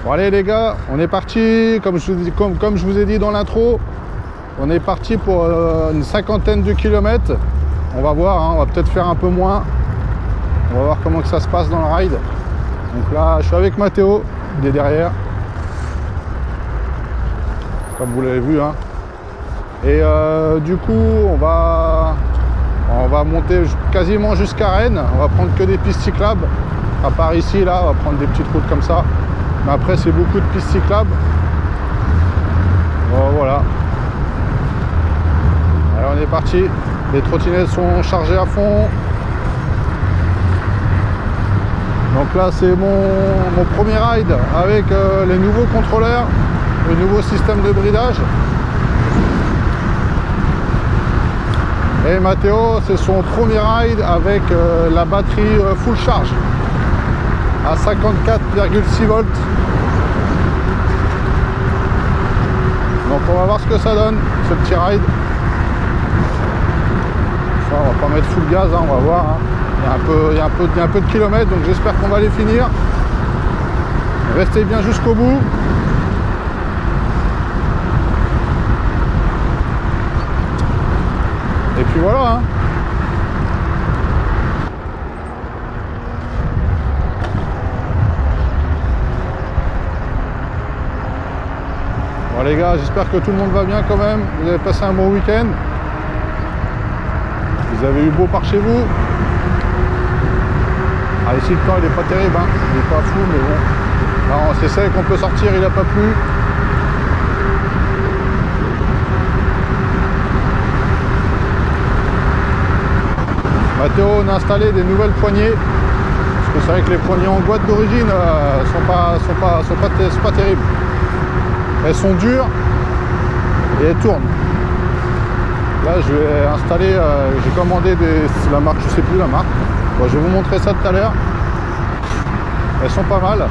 Bon allez les gars, on est parti, comme je vous ai dit dans l'intro, on est parti pour une cinquantaine de kilomètres. On va voir, hein, on va peut-être faire un peu moins. On va voir comment que ça se passe dans le ride. Donc là, je suis avec Mathéo, il est derrière. Comme vous l'avez vu, hein. Et du coup, on va monter quasiment jusqu'à Rennes. On va prendre que des pistes cyclables. À part ici, là, on va prendre des petites routes comme ça. Mais après, c'est beaucoup de pistes cyclables. Bon, voilà. Alors, on est parti. Les trottinettes sont chargées à fond. Donc là, c'est mon premier ride avec les nouveaux contrôleurs, le nouveau système de bridage. Et Mathéo, c'est son premier ride avec la batterie full charge à 54,6 volts. Donc on va voir ce que ça donne, ce petit ride. Ça, on va pas mettre full gaz, hein, on va voir. Hein. Il y a un peu de kilomètres, donc j'espère qu'on va les finir. Restez bien jusqu'au bout. Et puis voilà. Hein. Bon les gars, j'espère que tout le monde va bien quand même. Vous avez passé un bon week-end. Vous avez eu beau par chez vous. Ah, ici le temps il est pas terrible, hein. Il est pas fou, mais bon. Non, c'est celle qu'on peut sortir, il n'a pas plu. Mathéo, on a installé des nouvelles poignées. Parce que c'est vrai que les poignées en boîte d'origine sont pas terribles. Elles sont dures et elles tournent. Là, je vais installer, j'ai commandé la marque, je sais plus la marque. Bon, je vais vous montrer ça tout à l'heure. Elles sont pas mal.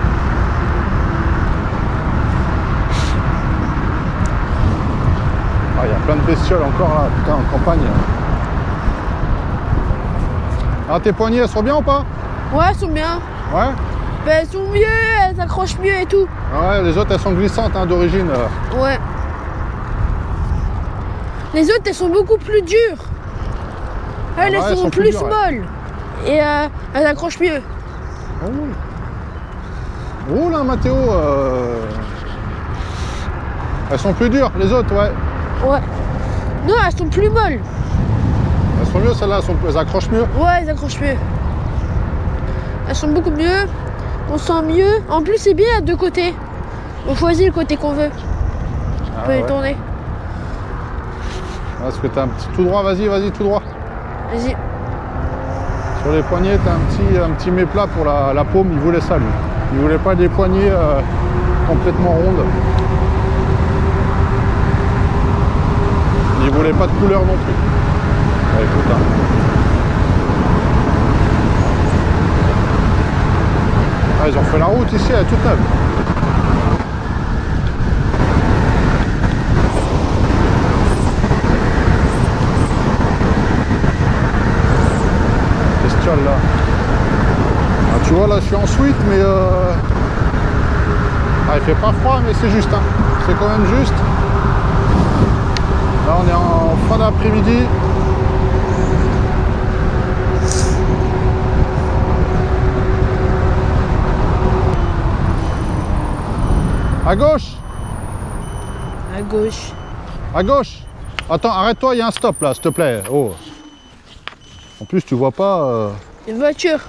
Ah, il y a plein de bestioles encore là, putain, en campagne. Ah, tes poignées, elles sont bien ou pas? Ouais, elles sont bien. Ouais? Ben, elles sont mieux, elles accrochent mieux et tout. Ah ouais, les autres, elles sont glissantes hein, d'origine. Ouais. Les autres, elles sont beaucoup plus dures. Elles, ouais, elles sont plus dures, molles. Ouais. Et elles accrochent mieux. Oh, oh là, Mathéo. Elles sont plus dures, les autres, ouais. Ouais. Non, elles sont plus molles. Elles sont mieux, celles-là, elles accrochent mieux. Ouais, elles accrochent mieux. Elles sont beaucoup mieux. On sent mieux. En plus, c'est bien à deux côtés. On choisit le côté qu'on veut. On peut les tourner. Est-ce que tu as un petit tout droit? Vas-y, tout droit. Vas-y. Sur les poignets, tu as un petit méplat pour la paume. Il voulait ça, lui. Il voulait pas des poignées complètement rondes. Il voulait pas de couleur non plus. Ouais, écoute, hein. Ah, ils ont fait la route ici, elle est toute neuve. Bestiole là. Ah, tu vois là, je suis en suite, mais ah, il fait pas froid, mais c'est juste. Hein. C'est quand même juste. Là, on est en fin d'après-midi. À gauche. À gauche. À gauche. Attends, arrête-toi, il y a un stop là, s'il te plaît. Oh. En plus, tu vois pas... Une voiture.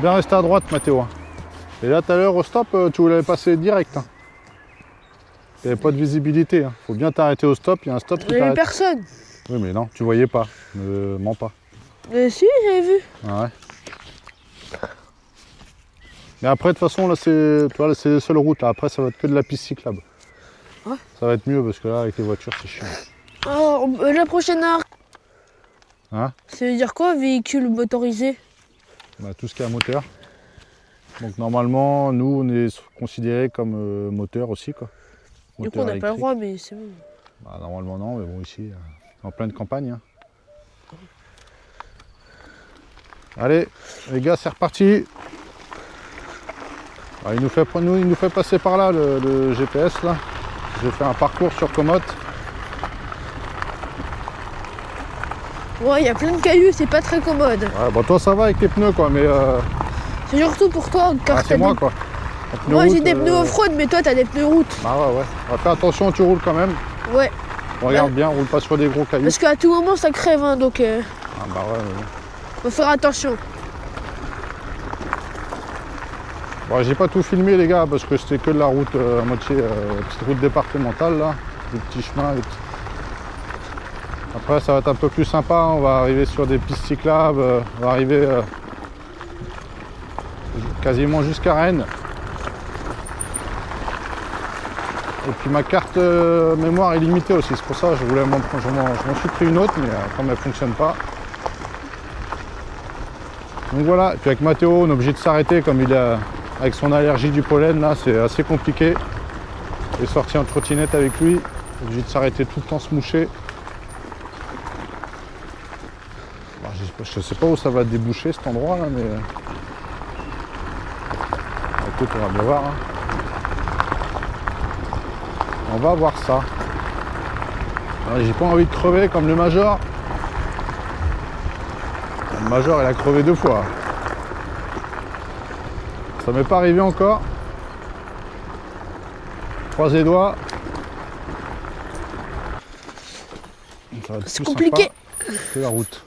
Bien rester à droite, Mathéo. Et là, tout à l'heure, au stop, tu voulais passer direct. Hein. Il n'y avait pas de visibilité. Il faut bien t'arrêter au stop. Il y a un stop qui Il n'y avait t'arrête. personne. Oui, mais non, tu voyais pas. Ne mens pas. Si, j'avais vu. Ah ouais. Mais après, de toute façon, là, c'est les seules routes. Là. Après, ça va être que de la piste cyclable. Ouais. Ça va être mieux parce que là, avec les voitures, c'est chiant. Alors, la prochaine arc, Hein? ça veut dire quoi, véhicule motorisé? Bah, tout ce qui est à moteur. Donc normalement, nous, on est considérés comme moteur aussi, quoi. Du coup, on n'a pas le droit, mais c'est bon. Bah, normalement non, mais bon, ici, en pleine campagne. Hein. Allez, les gars, c'est reparti. Alors, il nous fait passer par là, le GPS, là. Je vais faire un parcours sur Komoot. Ouais, il y a plein de cailloux, c'est pas très commode. Ouais, bon, toi, ça va avec tes pneus, quoi, mais... C'est surtout pour toi, car c'est moi, quoi. Moi, j'ai des pneus off-road, mais toi, t'as des pneus route. Bah ouais. On va faire attention, tu roules quand même. Ouais. Regarde bien, roule pas sur des gros cailloux. Parce qu'à tout moment, ça crève, hein, donc... Ah bah ouais, mais bon. Faut faire attention. Bon, j'ai pas tout filmé, les gars, parce que c'était que de la route à moitié, petite route départementale, là. Des petits chemins. Après, ça va être un peu plus sympa. On va arriver sur des pistes cyclables. On va arriver quasiment jusqu'à Rennes. Et puis ma carte mémoire est limitée aussi. C'est pour ça que je m'en suis pris une autre, mais comme elle ne fonctionne pas. Donc voilà. Et puis avec Mathéo, on est obligé de s'arrêter comme il a avec son allergie du pollen. Là, c'est assez compliqué. Il est sorti en trottinette avec lui. Obligé de s'arrêter tout le temps, se moucher. Je ne sais pas où ça va déboucher cet endroit là, mais écoute, on va bien voir. Hein. On va voir ça. J'ai pas envie de crever comme le Major. Le Major, il a crevé 2 fois. Ça m'est pas arrivé encore. Croisez les doigts. C'est compliqué que la route.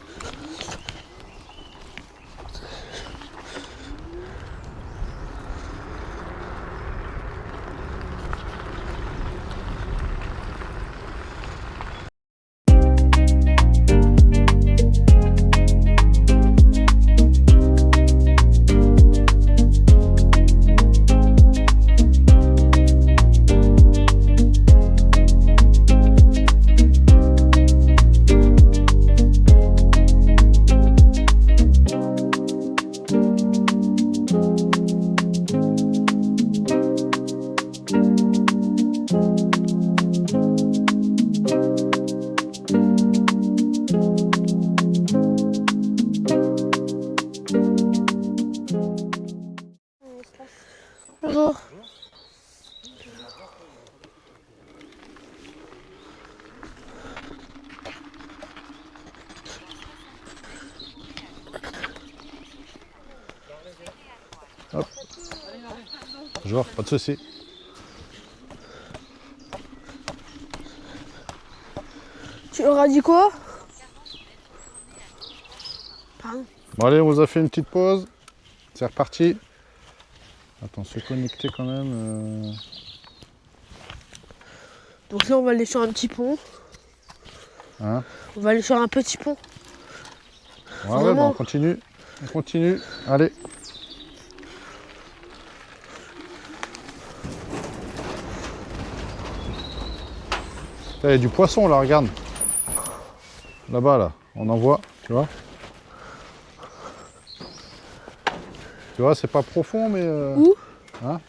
Bonjour. Hop. Bonjour, pas de soucis. Tu leur as dit quoi? Pardon. Bon allez, on vous a fait une petite pause. C'est reparti. Attends, se connecter quand même. Donc là, on va aller sur un petit pont. Hein? On va aller sur un petit pont. Ouais, bon, on continue. On continue. Allez. Il y a du poisson là, regarde. Là-bas, là. On en voit, tu vois. Tu vois, c'est pas profond, mais... Où? Hein?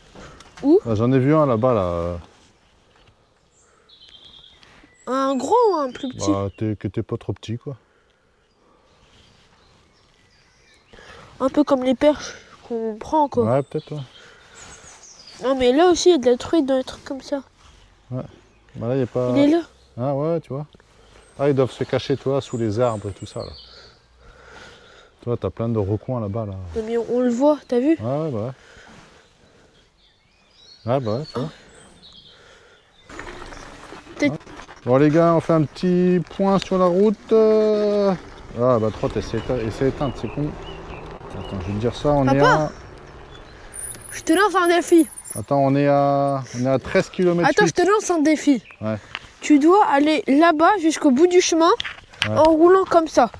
Où? J'en ai vu un là-bas, là. Un gros ou un plus petit? Bah, que t'es pas trop petit, quoi. Un peu comme les perches qu'on prend, quoi. Ouais, peut-être, ouais. Non, mais là aussi, il y a de la truite dans les trucs comme ça. Ouais. Bah là, il y a pas... Il est là. Ah ouais, tu vois. Ah, ils doivent se cacher, toi, sous les arbres et tout ça, là. Toi, t'as plein de recoins là-bas, là. Non, mais on le voit, t'as vu? Ouais, bah ouais. Ouais, bah ouais, tu vois. Peut-être- Ouais. Bon, les gars, on fait un petit point sur la route. Ah, bah, 3, c'est éteinte, c'est con. Attends, je vais te dire ça, on est à... Je te lance un défi. Attends, on est à 13 km. Attends, je te lance un défi. Ouais. Tu dois aller là-bas jusqu'au bout du chemin Ouais. en roulant comme ça.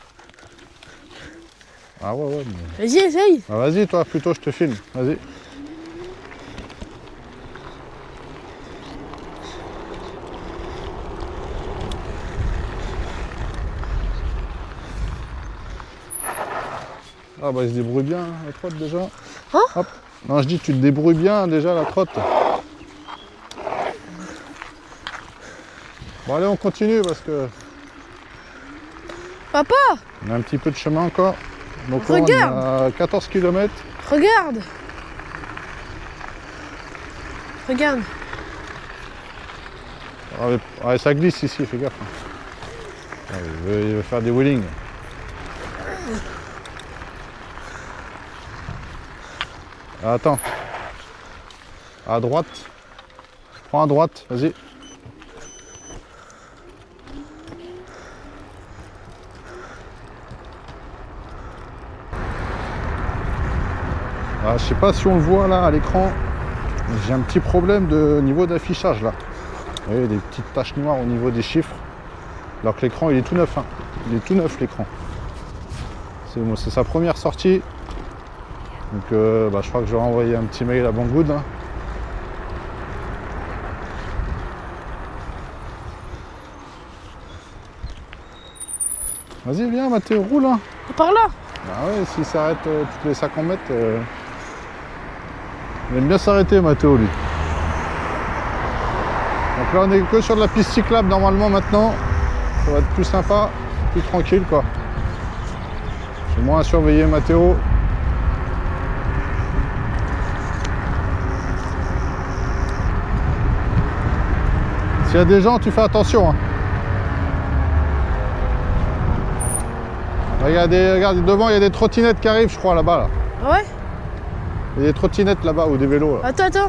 Ah ouais, mais... Vas-y, essaye. Ah, vas-y, toi, plutôt, je te filme. Vas-y. Ah bah il se débrouille bien la trotte déjà. Hein? Hop. Non je dis tu te débrouilles bien déjà la trotte. Bon allez on continue parce que Papa, on a un petit peu de chemin encore. Donc là, regarde. on a 14 km. Regarde. Regarde. Ouais, ça glisse ici, fais gaffe. Ouais, il veut faire des wheelings. Attends. À droite. Prends à droite, vas-y. Ah, je sais pas si on le voit là à l'écran. J'ai un petit problème de niveau d'affichage là. Vous voyez, des petites taches noires au niveau des chiffres. Alors que l'écran il est tout neuf. Hein. Il est tout neuf l'écran. C'est sa première sortie. Donc je crois que je vais envoyer un petit mail à Banggood. Hein. Vas-y viens Mathéo, roule hein. Par là. Bah ouais, s'il s'arrête toutes les 50 mètres. Il aime bien s'arrêter Mathéo lui. Donc là on est que sur de la piste cyclable normalement maintenant. Ça va être plus sympa, plus tranquille quoi. J'ai moins à surveiller Mathéo. S'il y a des gens, tu fais attention. Hein. Regardez, regarde devant, il y a des trottinettes qui arrivent je crois là-bas. Là. Ah ouais? Il y a des trottinettes là-bas ou des vélos. Là. Attends.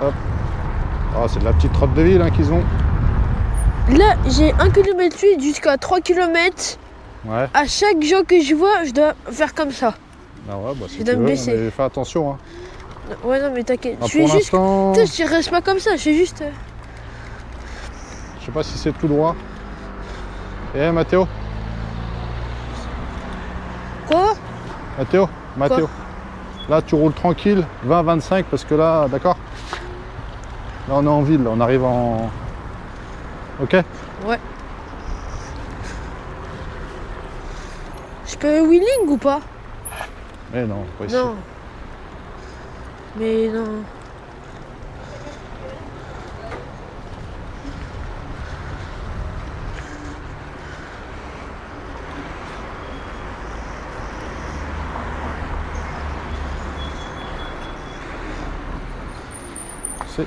Hop. Oh, c'est de la petite trotte de ville hein, qu'ils ont. Là, j'ai 1 km 8 jusqu'à 3 km. Ouais. À chaque gens que je vois, je dois faire comme ça. Ah ouais, bah si Je tu dois me veux, baisser. mais fais attention. Hein. Ouais, non, mais t'inquiète. Ah, Je fais pour juste. l'instant, Putain, je reste pas comme ça, je fais juste. je sais pas si c'est tout droit. Eh Mathéo, Quoi? Mathéo. Là tu roules tranquille, 20-25 parce que là, d'accord? Là on est en ville, là, on arrive en... Ok? Ouais. Je peux wheeling ou pas? Mais non, pas ici. Non. Mais non. C'est...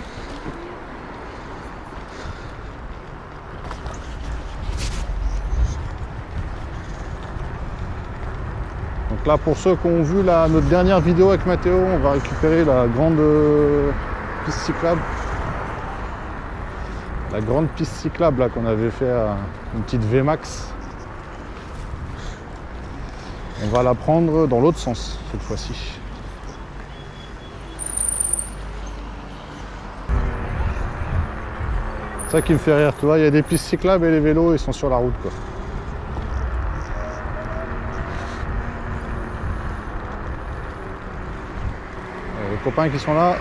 Donc là, pour ceux qui ont vu notre dernière vidéo avec Mathéo, on va récupérer la grande piste cyclable. La grande piste cyclable là qu'on avait fait à une petite VMAX. On va la prendre dans l'autre sens cette fois-ci. C'est ça qui me fait rire, tu vois, il y a des pistes cyclables et les vélos ils sont sur la route quoi. Les copains qui sont là.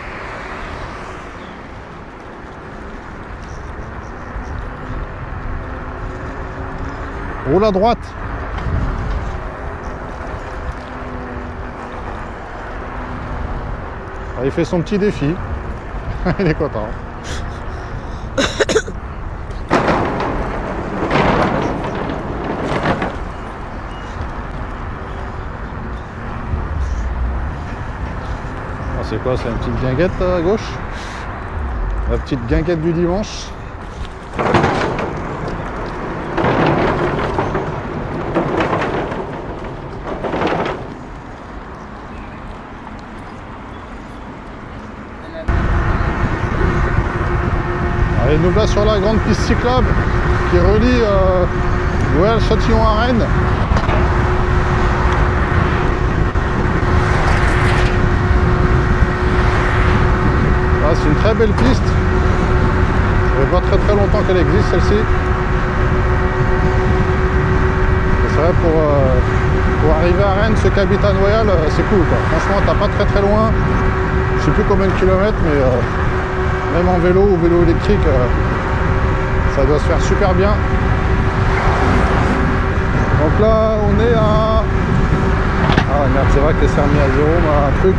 Roule à droite. Ah, il fait son petit défi. Il est content. C'est quoi? C'est une petite guinguette à gauche. La petite guinguette du dimanche. Allez, nous voilà sur la grande piste cyclable qui relie Noël-Châtillon à Rennes. C'est une très belle piste. Je vais pas très longtemps longtemps qu'elle existe celle-ci. C'est vrai pour arriver à Rennes, ceux qui habitent à Noyal, c'est cool quoi. Franchement, t'as pas très loin. Je sais plus combien de kilomètres, mais même en vélo ou vélo électrique, ça doit se faire super bien. Donc là, on est à... Ah merde, c'est vrai que c'est remis à 0, mais un truc...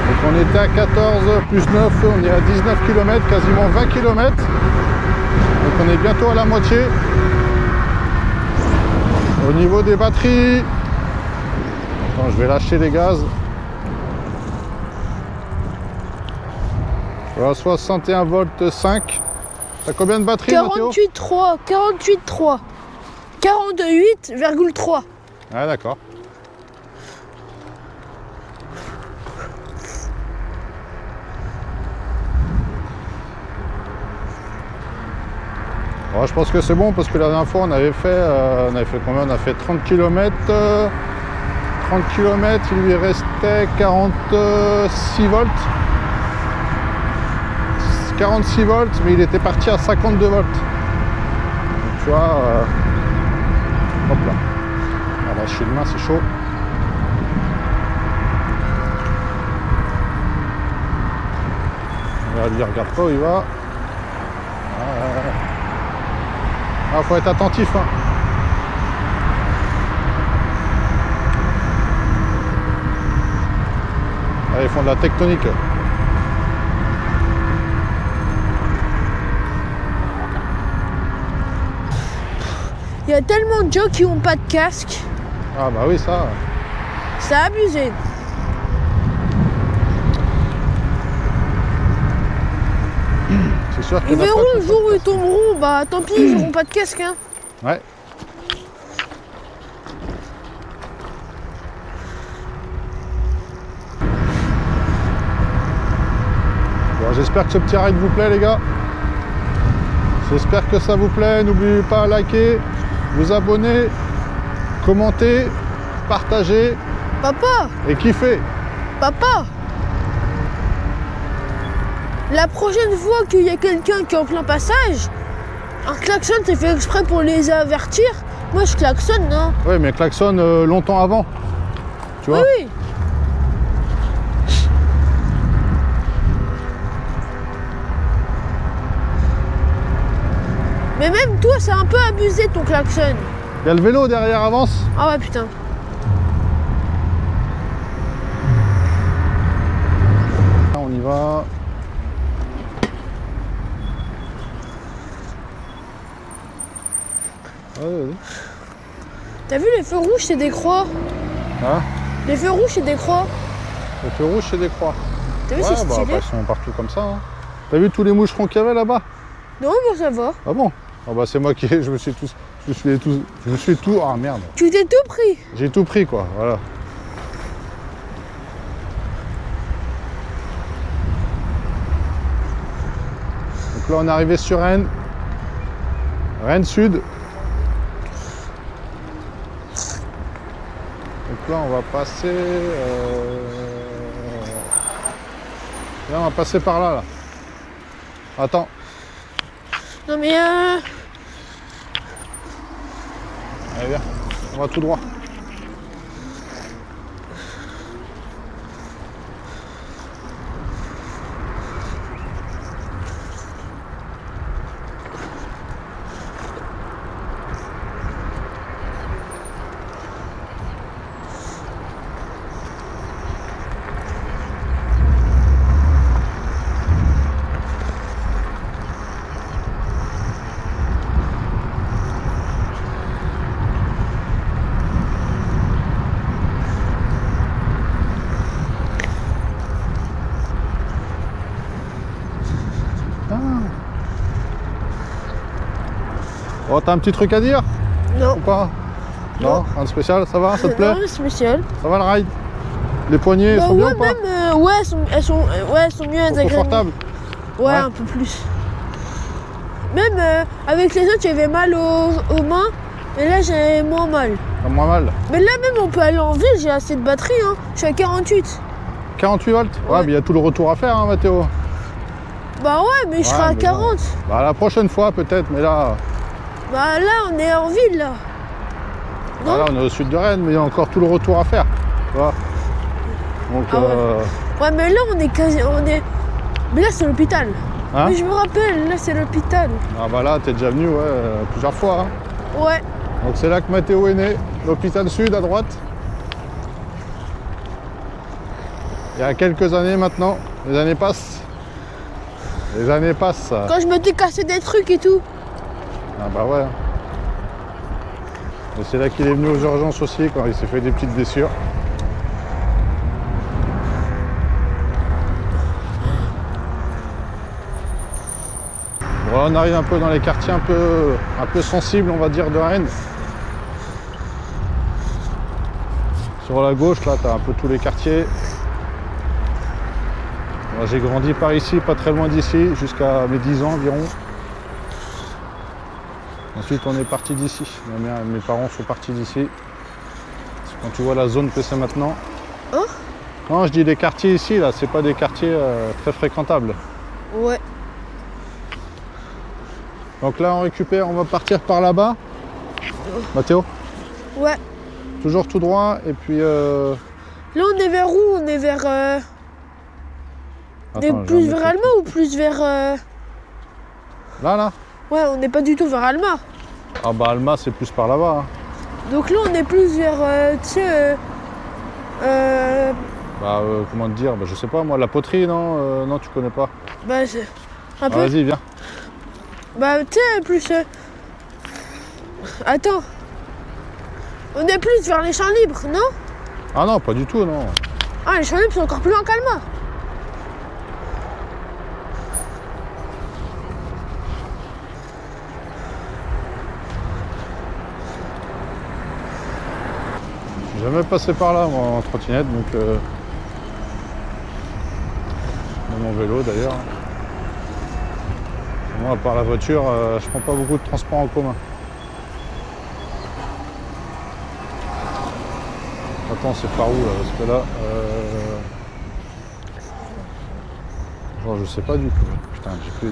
Donc on était à 14 plus 9, on est à 19 km, quasiment 20 km. Donc on est bientôt à la moitié. Au niveau des batteries... Attends, je vais lâcher les gaz. Voilà, 61 volts 5. T'as combien de batteries, Mathéo? 48,3, 48,3. 48,3. Ah d'accord. Bon, je pense que c'est bon parce que la dernière fois on avait fait combien? On a fait 30 km. 30 km, il lui restait 46 volts. 46 volts, mais il était parti à 52 volts. Donc, tu vois, hop là. Voilà, je suis le main, c'est chaud. Regarde pas où il va. Ah, faut être attentif. Hein. Ah, ils font de la tectonique. Il y a tellement de gens qui n'ont pas de casque. Ah bah oui, ça. C'est abusé. C'est sûr Ils verront le jour où ils tomberont, bah tant pis, ils n'auront pas de casque. Hein. Ouais. Bon, j'espère que ce petit ride vous plaît, les gars. J'espère que ça vous plaît. N'oubliez pas de liker, vous abonner, commenter, partager. Papa, Et kiffer. papa. La prochaine fois qu'il y a quelqu'un qui est en plein passage, un klaxon c'est fait exprès pour les avertir. Moi je klaxonne, non? Oui, mais klaxonne longtemps avant. Tu vois? Oui. Mais même toi, c'est un peu abusé ton klaxon. Il y a le vélo derrière, avance. Ah ouais, putain. On y va. Vas-y. T'as vu les feux rouges, c'est des croix. Hein? Les feux rouges, c'est des croix. Le feu rouge, c'est des croix. T'as vu, Ouais, c'est bah, stylé. ils sont partout comme ça. Hein. T'as vu tous les moucherons qu'il y avait là-bas? Non, moi ça va. Ah bon? Ah bah c'est moi qui je me suis tout. Ah merde. Tu t'es tout pris. J'ai tout pris quoi, voilà. Donc là on est arrivé sur Rennes. Rennes Sud. Donc là on va passer. Là on va passer par là. Attends. Non mais Allez viens, on va tout droit. Oh, t'as un petit truc à dire? non. Ou pas? Non, un spécial, ça va? Ça te plaît? Non, spécial. Ça va le ride? Les poignées Bah sont ouais, bien ou pas? même, ouais, elles sont mieux agréables. Confortables? Ouais, Ouais. un peu plus. Même avec les autres, j'avais mal aux mains, et là, j'avais moins mal. Pas moins mal. Mais là, même, on peut aller en ville, j'ai assez de batterie, hein. Je suis à 48. 48 volts? Ouais, Ouais. mais il y a tout le retour à faire, hein, Mathéo. Bah ouais, mais je serai à mais 40. bon. Bah la prochaine fois peut-être, mais là, Bah là, on est en ville, là. Non. là on est au sud de Rennes, mais il y a encore tout le retour à faire. Tu vois. Donc Ah ouais. Ouais, mais là, on est quasi... Mais là, c'est l'hôpital. hein? Mais je me rappelle, là, c'est l'hôpital. Ah bah là, t'es déjà venu plusieurs fois. Hein. Ouais. Donc c'est là que Mathéo est né, l'hôpital sud à droite. Il y a quelques années maintenant, les années passent. Les années passent. Quand je m'étais cassé des trucs et tout. Ah bah ouais. Et c'est là qu'il est venu aux urgences aussi quand il s'est fait des petites blessures. Bon, on arrive un peu dans les quartiers un peu sensibles, on va dire, de Rennes. Sur la gauche, là, tu as un peu tous les quartiers. Moi, j'ai grandi par ici, pas très loin d'ici, jusqu'à mes 10 ans environ. Ensuite, on est parti d'ici. Mes parents sont partis d'ici. Quand tu vois la zone que c'est maintenant. Hein? Non, je dis les quartiers ici, là, c'est pas des quartiers très fréquentables. Ouais. Donc là, on récupère, on va partir par là-bas. Mathéo? Ouais. Toujours tout droit, et puis... Là, on est vers où? On est vers... Attends, plus vers Alma ou plus vers... Là? Ouais, on n'est pas du tout vers Alma. Ah bah Alma, c'est plus par là-bas. Hein. Donc là, on est plus vers, tu sais... Comment te dire? Bah, je sais pas, moi, la poterie, non? Non, tu connais pas. Bah, c'est... Un Ah, peu. vas-y, viens. Bah, tu sais, plus... Attends. On est plus vers les champs libres, non? Ah non, pas du tout, non. Ah, les champs libres sont encore plus loin qu'Alma. Je suis jamais passé par là, moi, en trottinette, donc... Même en vélo, d'ailleurs. Moi, à part la voiture, je prends pas beaucoup de transports en commun. Attends, c'est par où, là? Parce que là... Genre, je sais pas du tout. Putain,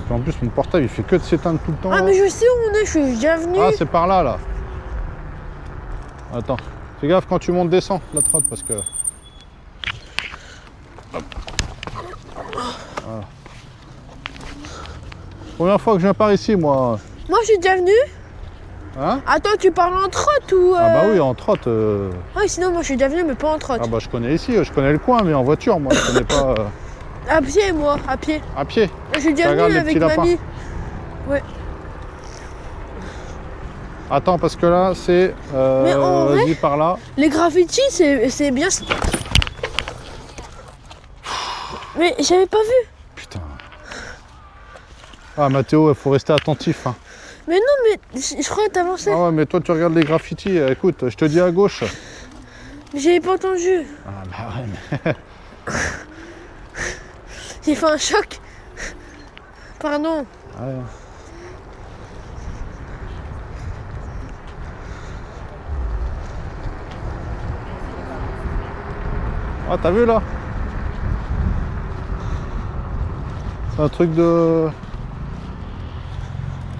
en plus, mon portable, il fait que de s'éteindre tout le temps. Ah, mais je sais où on est, je suis déjà venu. Ah, c'est par là, là. Attends. Fais gaffe quand tu montes, descends la trotte, parce que... Hop. Voilà. Première fois que je viens par ici, moi. Moi, je suis déjà venu. Hein? Attends, tu parles en trotte ou... Ah bah oui, en trotte. Ah, sinon, moi, je suis déjà venu, mais pas en trotte. Ah bah je connais ici, je connais le coin, mais en voiture, moi, je connais pas... À pied, moi, à pied. À pied. Je suis déjà Regarde venu les avec petits lapins. mamie. Ouais. Attends, parce que là, c'est... Mais en vrai, vas-y, par là. les graffitis, c'est bien... Mais j'avais pas vu. Putain. Ah, Mathéo, il faut rester attentif. Hein. Mais non, mais je crois que t'avançais. Ah ouais, mais toi, tu regardes les graffitis. Écoute, je te dis à gauche. Mais j'avais pas entendu. Ah bah ouais, mais... J'ai fait un choc. Pardon. Ouais. Ah, t'as vu, là? C'est un truc de...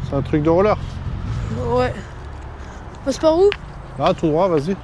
C'est un truc de roller. Ouais. On passe par où? Là, tout droit, vas-y.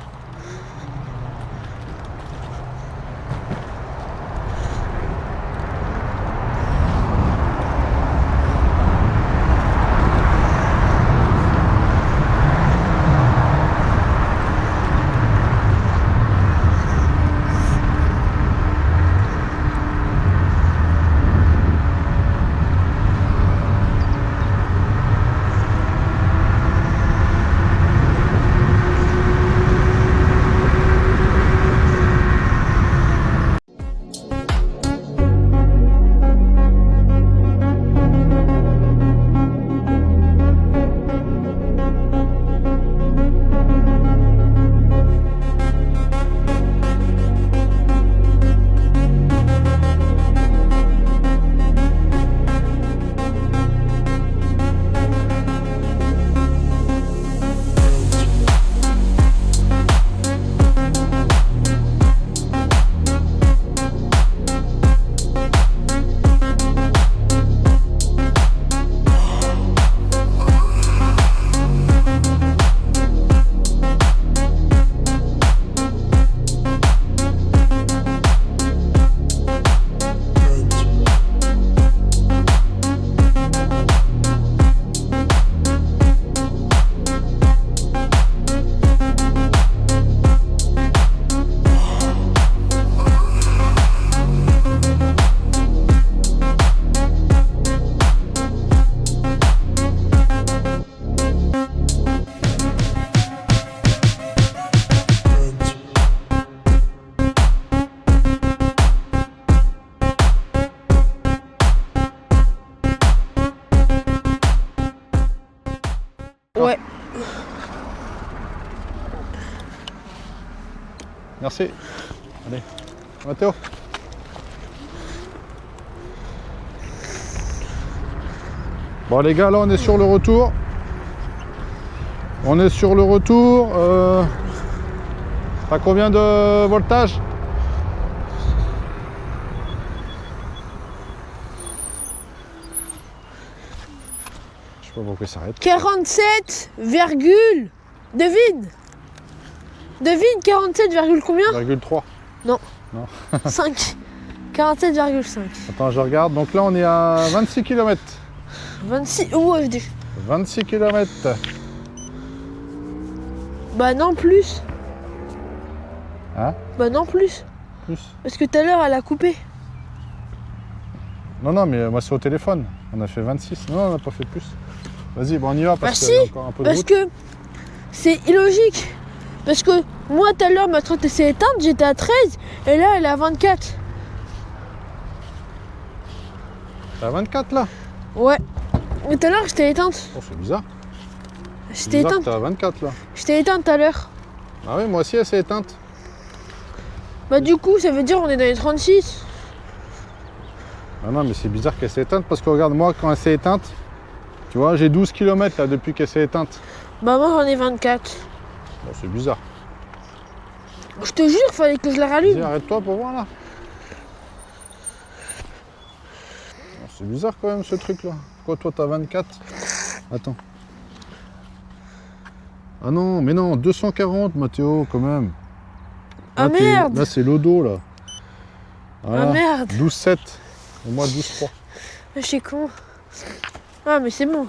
Merci. Allez, Mathéo. Bon les gars, là on est sur le retour. On est sur le retour. T'as combien de voltage? Je sais pas pourquoi il s'arrête. 47, devine. Devine 47, combien? 0,3. Non. Non. 5. 47,5. Attends, je regarde. Donc là, on est à 26 km. 26. Où FD? 26 km. Bah non, plus. Hein? Bah non, plus. Plus. Parce que tout à l'heure, elle a coupé. Non, non, mais moi, c'est au téléphone. On a fait 26. Non, on n'a pas fait plus. Vas-y, bon, on y va parce Bah qu'il y a si, encore un peu de parce route. que c'est illogique. Parce que moi, tout à l'heure, ma trotte s'est éteinte, j'étais à 13. Et là, elle est à 24. T'es à 24 là? Ouais. Mais tout à l'heure, j'étais éteinte. Oh, c'est bizarre. C'est J'étais bizarre que éteinte. t'es à 24 là. J'étais éteinte tout à l'heure. Ah oui, moi aussi, elle s'est éteinte. Bah du coup, ça veut dire on est dans les 36. Ah non, mais c'est bizarre qu'elle s'est éteinte parce que regarde, moi, quand elle s'est éteinte, tu vois, j'ai 12 km là depuis qu'elle s'est éteinte. Bah moi, j'en ai 24. Bon, c'est bizarre. Je te jure, fallait que je la Vas-y, rallume. arrête-toi pour voir là. Oh, c'est bizarre quand même ce truc là. Pourquoi toi t'as 24? Attends. Ah non, mais non, 240 Mathéo quand même. Ah Là, merde. là c'est l'odo là. Ah merde. 12,7. Et moi 12,3. Je suis con. Ah mais c'est bon.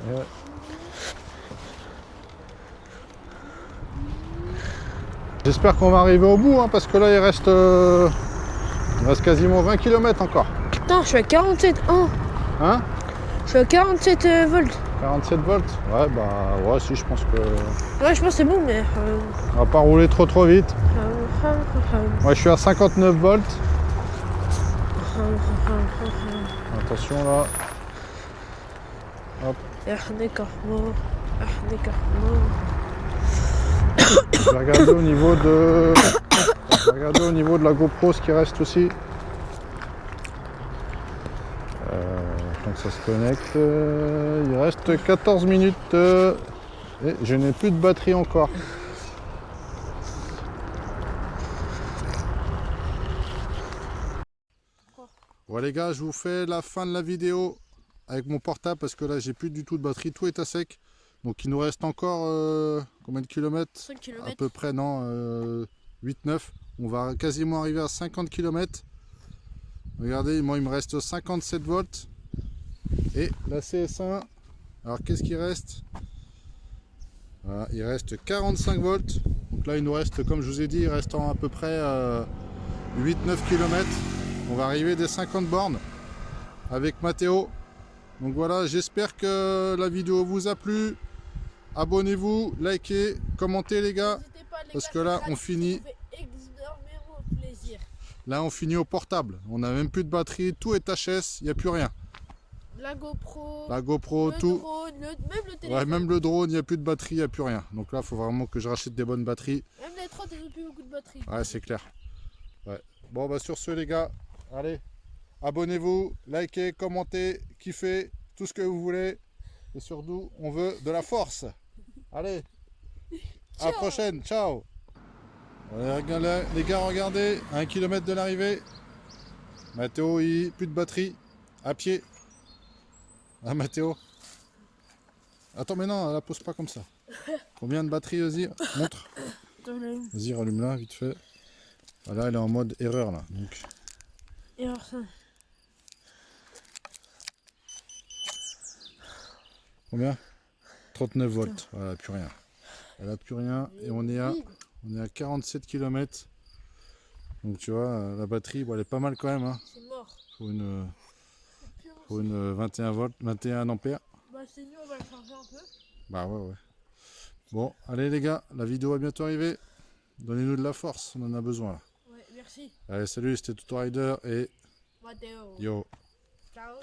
Ouais. J'espère qu'on va arriver au bout hein, parce que là il reste quasiment 20 km encore. Putain, je suis à 47. Oh. Hein? Je suis à 47 volts. 47 volts? Ouais bah ouais si je pense que. Ouais, je pense que c'est bon, mais... On va pas rouler trop vite. Moi je suis à 59 volts. Attention là. Hop. Je vais regarder au niveau de. Je vais regarder au niveau de la GoPro ce qui reste aussi. Donc ça se connecte. Il reste 14 minutes. Et je n'ai plus de batterie encore. Bon les gars, je vous fais la fin de la vidéo avec mon portable parce que là j'ai plus du tout de batterie, tout est à sec. Donc il nous reste encore combien de kilomètres? 5 km. À peu près, non, 8-9. On va quasiment arriver à 50 km. Regardez, moi il me reste 57 volts. Et la CS1, alors qu'est-ce qu'il reste? Voilà, il reste 45 volts. Donc là il nous reste, comme je vous ai dit, il reste à peu près 8-9 km. On va arriver des 50 bornes avec Mathéo. Donc voilà, j'espère que la vidéo vous a plu. Abonnez-vous, likez, commentez les gars. Parce que là on finit. Là on finit au portable. On n'a même plus de batterie, tout est HS, il n'y a plus rien. La GoPro, le tout. Drone, même le téléphone. Ouais, même le drone, il n'y a plus de batterie, il n'y a plus rien. Donc là il faut vraiment que je rachète des bonnes batteries. Même les trottes, elles n'ont plus beaucoup de batterie. Ouais, c'est clair. Ouais. Bon bah sur ce les gars, allez, abonnez-vous, likez, commentez, kiffez, tout ce que vous voulez. Et surtout, on veut de la force. Allez, à la prochaine, ciao. Ouais, les gars, regardez, à 1 km de l'arrivée. Mathéo, plus de batterie, à pied. Ah Mathéo. Attends, mais non, la pose pas comme ça. Combien de batterie, vas-y, montre. Vas-y, rallume-la, vite fait. Voilà, elle est en mode erreur là. Donc. Erreur 5. Combien? 39 volts. Voilà, plus rien. Elle a plus rien et on est à 47 km. Donc tu vois, la batterie, bon, elle est pas mal quand même. Hein. C'est mort. Pour une 21 volts, 21 ampères. Bah c'est mieux, on va le changer un peu. Bah ouais. Bon, allez les gars, la vidéo va bientôt arriver. Donnez-nous de la force, on en a besoin là. Ouais, merci. Allez, salut, c'était Tutorider et Mathéo. yo. Ciao.